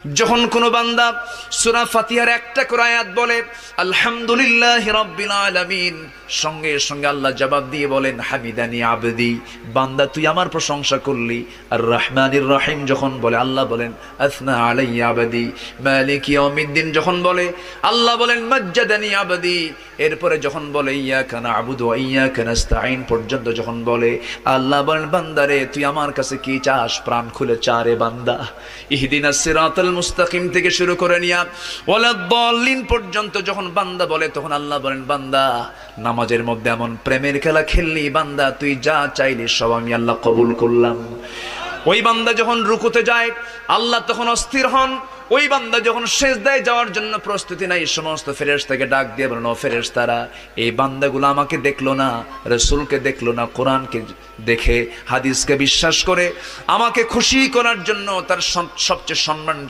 যখন কোনো বান্দা সূরা ফাতিহার একটা করে আয়াত বলে আলহামদুলিল্লাহি রাব্বিল আলামিন, সঙ্গে সঙ্গে আল্লাহ জবাব দিয়ে বলেন হামিদানি আবদি, বান্দা তুই আমার প্রশংসা করলি। আর রহমানির রহিম যখন বলে আল্লাহ বলেন আসনা আলাইয়া আবদি। মালিক ইয়াউমিদ্দিন যখন বলে আল্লাহ বলেন মাজ্জাদানি আবদি। এরপরে যখন বলে ইয়াকা না'বুদু ওয়া ইয়াকা নাস্তাঈন পর্যন্ত যখন বলে আল্লাহ বলেন বান্দারে তুই আমার কাছে কি চাস, প্রাণ খুলে চারে বান্দা। ইহদিনাস সিরাতাল মুস্তাকিম থেকে শুরু করে নিয়া ওয়ালাদ-দাল্লিন পর্যন্ত যখন বান্দা বলে তখন আল্লাহ বলেন বান্দা নামাজের মধ্যে এমন প্রেমের খেলা খেললি বান্দা, তুই যা চাইলি সব আমি আল্লাহ কবুল করলাম। ওই বান্দা যখন রুকুতে যায় আল্লাহ তখন অস্থির হন। ওই বান্দা যখন সিজদায় যাওয়ার জন্য প্রস্তুতি নাই, সমস্ত ফেরেশতাকে ডাক দিয়ে বলেন ও ফেরেশতারা, এই বান্দাগুলো আমাকে দেখলো না, রাসূলকে দেখলো না, কোরআনকে দেখে হাদিসকে বিশ্বাস করে আমাকে খুশি করার জন্য তার সবচেয়ে সম্মান